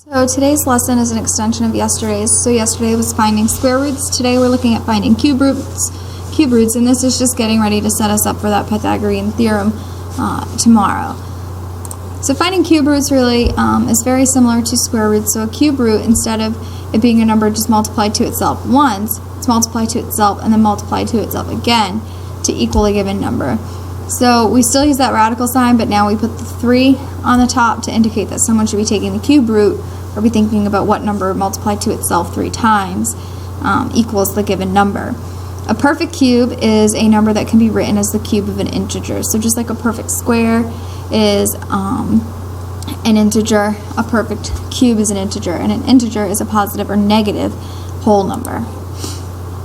So today's lesson is an extension of yesterday's. So yesterday was finding square roots. Today we're looking at finding cube roots, and this is just getting ready to set us up for that Pythagorean theorem tomorrow. So finding cube roots really is very similar to square roots. So a cube root, instead of it being a number just multiplied to itself once, it's multiplied to itself and then multiplied to itself again to equal a given number. So we still use that radical sign, but now we put the 3 on the top to indicate that someone should be taking the cube root or be thinking about what number multiplied to itself 3 times equals the given number. A perfect cube is a number that can be written as the cube of an integer. So just like a perfect square is an integer, a perfect cube is an integer, and an integer is a positive or negative whole number.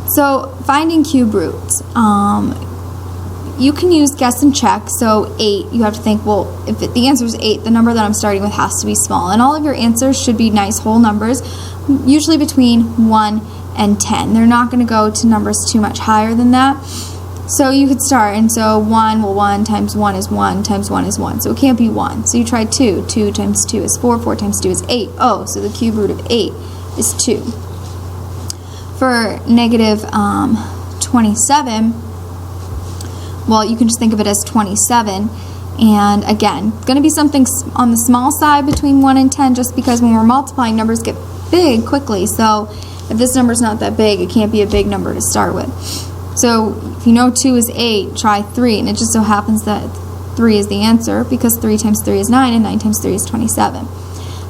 So finding cube roots. You can use guess and check. So 8, you have to think, well, if the answer is 8, the number that I'm starting with has to be small. And all of your answers should be nice whole numbers, usually between 1 and 10. They're not going to go to numbers too much higher than that. So you could start, and so 1, well, 1 times 1 is 1 times 1 is 1. So it can't be 1. So you try 2. 2 times 2 is 4. 4 times 2 is 8. Oh, so the cube root of 8 is 2. For negative 27, well, you can just think of it as 27, and again, it's going to be something on the small side between 1 and 10, just because when we're multiplying, numbers get big quickly. So if this number's not that big, it can't be a big number to start with. So if you know 2 is 8, try 3, and it just so happens that 3 is the answer, because 3 times 3 is 9, and 9 times 3 is 27.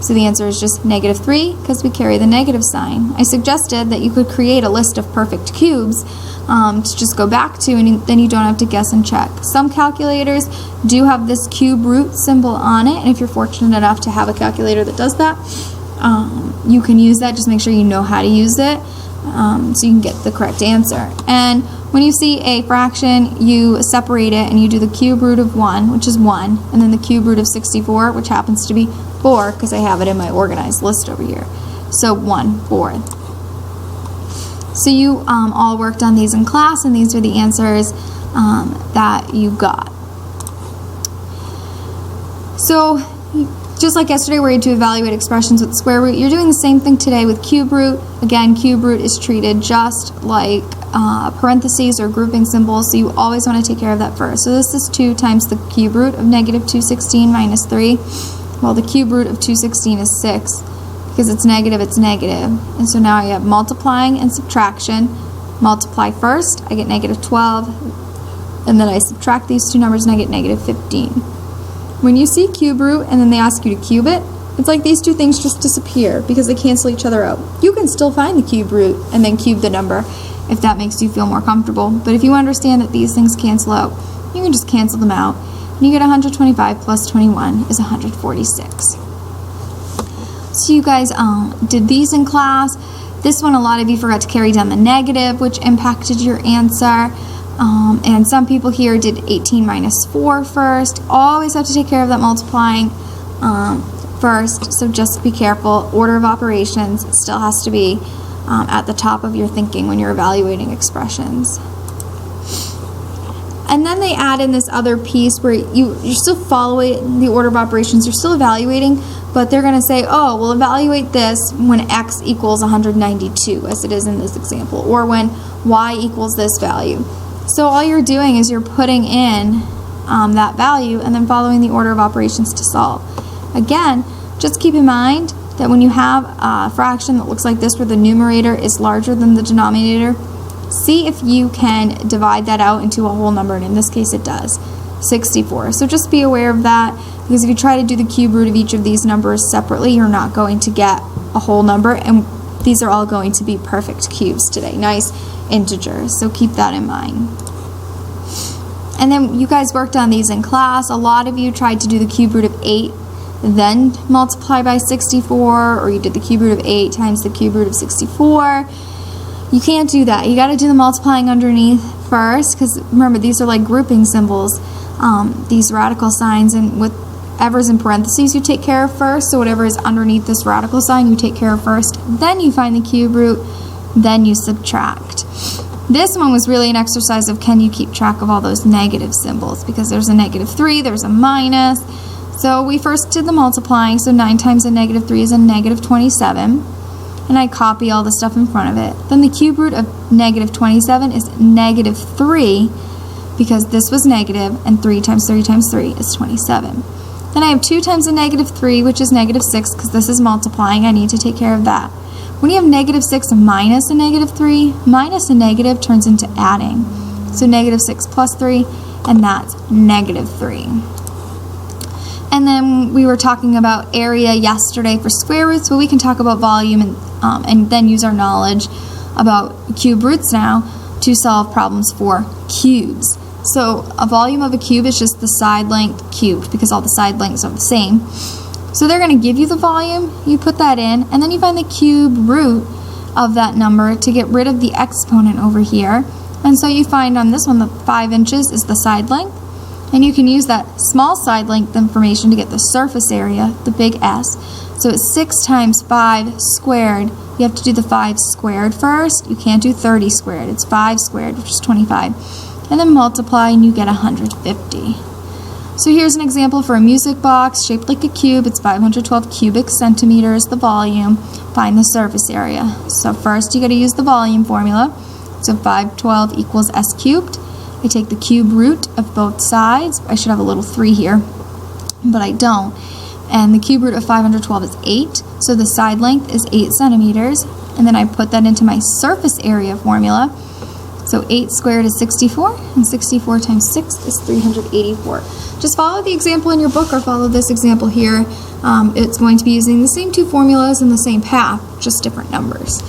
So the answer is just negative 3, because we carry the negative sign. I suggested that you could create a list of perfect cubes to just go back to, and then you don't have to guess and check. Some calculators do have this cube root symbol on it, and if you're fortunate enough to have a calculator that does that, you can use that. Just make sure you know how to use it so you can get the correct answer. And when you see a fraction, you separate it and you do the cube root of 1, which is 1, and then the cube root of 64, which happens to be 4, because I have it in my organized list over here. So 1/4. So you all worked on these in class, and these are the answers that you got. So just like yesterday where you had to evaluate expressions with square root, you're doing the same thing today with cube root. Again, cube root is treated just like parentheses or grouping symbols, so you always want to take care of that first. So this is 2 times the cube root of negative 216 minus 3. Well, the cube root of 216 is 6. Because it's negative, and so now I have multiplying and subtraction. Multiply first, I get negative 12, and then I subtract these two numbers and I get negative 15. When you see cube root and then they ask you to cube it, it's like these two things just disappear because they cancel each other out. You can still find the cube root and then cube the number if that makes you feel more comfortable, but if you understand that these things cancel out, you can just cancel them out, and you get 125 plus 21 is 146. So you guys did these in class. This one, a lot of you forgot to carry down the negative, which impacted your answer. And some people here did 18 minus 4 first. Always have to take care of that multiplying first, so just be careful. Order of operations still has to be at the top of your thinking when you're evaluating expressions. And then they add in this other piece where you're still following the order of operations, you're still evaluating, but they're going to say, oh, we'll evaluate this when x equals 192, as it is in this example, or when y equals this value. So all you're doing is you're putting in that value and then following the order of operations to solve. Again, just keep in mind that when you have a fraction that looks like this where the numerator is larger than the denominator, see if you can divide that out into a whole number, and in this case it does, 64. So just be aware of that, because if you try to do the cube root of each of these numbers separately, you're not going to get a whole number, and these are all going to be perfect cubes today, nice integers, so keep that in mind. And then you guys worked on these in class. A lot of you tried to do the cube root of 8, then multiply by 64, or you did the cube root of 8 times the cube root of 64. You can't do that. You got to do the multiplying underneath first, because remember, these are like grouping symbols, these radical signs, and whatever's in parentheses you take care of first. So whatever is underneath this radical sign you take care of first, then you find the cube root, then you subtract. This one was really an exercise of can you keep track of all those negative symbols, because there's a negative 3, there's a minus, So we first did the multiplying, so 9 times a negative 3 is a negative 27. And I copy all the stuff in front of it. Then the cube root of negative 27 is negative 3, because this was negative, and 3 times 3 times 3 is 27. Then I have 2 times a negative 3, which is negative 6, because this is multiplying. I need to take care of that. When you have negative 6 minus a negative 3, minus a negative turns into adding. So negative 6 plus 3, and that's negative 3. And then we were talking about area yesterday for square roots, but we can talk about volume and then use our knowledge about cube roots now to solve problems for cubes. So a volume of a cube is just the side length cubed, because all the side lengths are the same. So they're going to give you the volume, you put that in, and then you find the cube root of that number to get rid of the exponent over here. And so you find on this one that 5 inches is the side length, and you can use that small side length information to get the surface area, the big S. So it's 6 times 5 squared. You have to do the 5 squared first. You can't do 30 squared. It's 5 squared, which is 25. And then multiply and you get 150. So here's an example for a music box shaped like a cube. It's 512 cubic centimeters, the volume. Find the surface area. So first you got to use the volume formula. So 512 equals S cubed. I take the cube root of both sides. I should have a little 3 here, but I don't. And the cube root of 512 is 8. So the side length is 8 centimeters. And then I put that into my surface area formula. So 8 squared is 64, and 64 times 6 is 384. Just follow the example in your book or follow this example here. It's going to be using the same 2 formulas and the same path, just different numbers.